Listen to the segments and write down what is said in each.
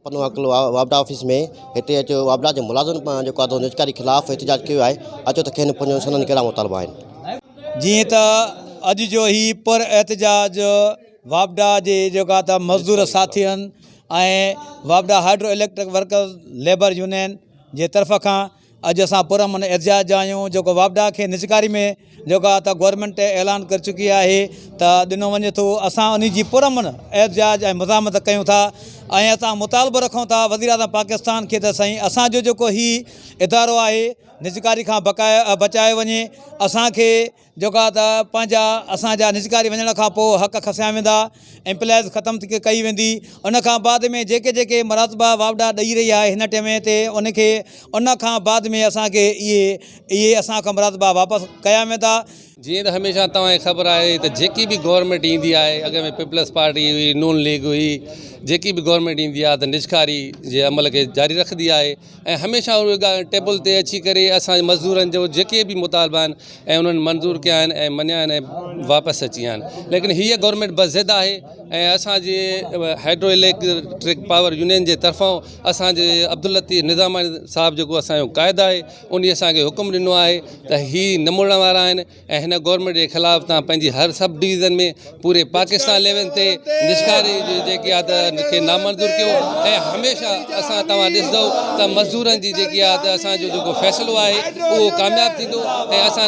पनवा कलो वापडा ऑफिस में हिते अचो वापडा जे मुलाज़िम जेको आहे निजकारी ख़िलाफ़ एहतिजाज कयो आहे। अचो त खेनि पंहिंजो सनन कहिड़ा मुतालबा आहिनि। जीअं त अॼु जो ही पर एहतिजाज वापडा जे जेका त मज़दूर साथी आहिनि ऐं वापडा hydro electric workers labour union जे तरफ़ खां अॼु असां पुरअमन एहतिजाज आहियूं। जेको वापडा खे निजकारी में जेका त गवर्नमेंट ऐलान करे चुकी आहे त ॾिनो वञे थो, असां उन जी पुरअमन एहतिजाज ऐं मज़ामत कयूं था ऐं असां मुतालबो रखूं था वज़ीर आज़म पाकिस्तान खे त साईं असांजो जेको ही इदारो आहे निजकारी खां बचाए वञे। असांखे जेका त पंहिंजा असांजा निजकारी वञण खां पोइ हक़ खसिया वेंदा, एम्प्लॉइज़ ख़तमु थी कई वेंदी। उन खां बाद में जेके मरातबा वापडा ॾेई रही आहे हिन टाइम ते उन खां बाद में असांखे इहे असां खां मरातबा वापसि कया वेंदा। जीअं त हमेशह तव्हांखे ख़बर आहे त जेकी बि गवर्नमेंट ईंदी आहे, अॻ में पीपल्स पार्टी हुई, नून लीग हुई, जेकी बि गवर्नमेंट ईंदी आहे त निजकारी जे अमल खे जारी रखंदी आहे ऐं हमेशह उहे टेबल ते अची करे असांजे मज़दूरनि जो जेके बि मुतालबा आहिनि ऐं उन्हनि मंज़ूर कया आहिनि ऐं मञिया आहिनि ऐं वापसि अची विया आहिनि। लेकिन हीअ गवर्नमेंट बज़िद आहे ऐं असांजे हाइड्रो इलेक्ट्रिक पावर यूनियन जे तरफ़ां असांजे अब्दुल लतीफ़ निज़ामानी साहिबु जेको असांजो क़ाइदु आहे उन असांखे हुकुम ॾिनो आहे त हीअ न मुड़ण वारा आहिनि ऐं हिन गवर्नमेंट जे ख़िलाफ़ु तव्हां पंहिंजी हर सब डिवीज़न में पूरे पाकिस्तान लेवल ते निजकारी जेकी आहे त खे नामंज़ूर कयो ऐं हमेशह असां तव्हां ॾिसंदव त मज़दूरनि जी जेकी आहे त असांजो जेको फ़ैसिलो आहे उहो कामयाबु थींदो ऐं असां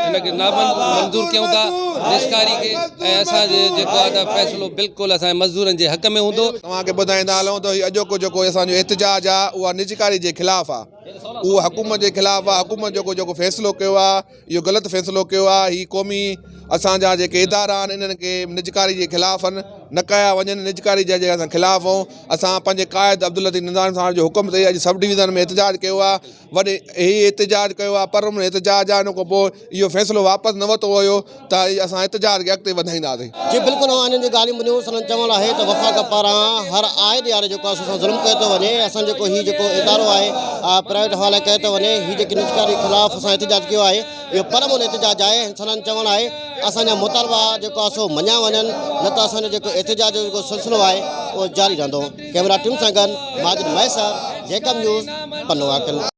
हिनखे नामंज़ूर कयूं था निजकारी खे ऐं असांजे जेको आहे त फ़ैसिलो बिल्कुलु असांजे मज़दूरनि जे हक़ में हूंदो। तव्हांखे ॿुधाईंदा हलूं त अॼोको जेको असांजो एहतिजाज आहे उहा निजकारी जे ख़िलाफ़ु आहे, उहो हुकूमत जे ख़िलाफ़ु आहे। हुकूमत जेको फ़ैसिलो कयो आहे इहो ग़लति फ़ैसिलो कयो आहे। हीअ क़ौमी असांजा जेके इदारा आहिनि इन्हनि खे निजकारी जे ख़िलाफ़ु आहिनि, न कया वञनि। निजकारी जे असां ख़िलाफ़ु ऐं असां पंहिंजे क़ाइद अब्दुल लतीफ़ निज़ाम साहिब जो हुकुम ते अॼु सब डिवीज़न में एहतिजाज कयो आहे। वॾे हीअ एहतिजाज कयो आहे, पर एहतिजाज आहे, उन खां पोइ इहो फ़ैसिलो वापसि न वरितो हुयो त असां एहतिजाज खे अॻिते वधाईंदासीं। जी बिल्कुलु इन्हनि जी ॻाल्हियूं ॿुधियूं। सनन चवणु आहे त वफ़ाक़ पारां हर आए ॾियारे जेको आहे असां ज़ुल्म कयो थो वञे। असां जेको इदारो आहे प्राइवेट हवाले कयो थो वञे। हीअ जेकी निजकारी ख़िलाफ़ु असां एहतिजाज कयो आहे इहो परअमन एहतिजाज आहे। सनन चवणु आहे असांजा मुतालबा जेको आहे सो मञिया वञनि, न त असांजो जेको एहतिजाज जो जेको सिलसिलो आहे उहो जारी रहंदो। कैमरा टीम सां गॾु माजिद मैसर, जेकब न्यूज़, पनवा।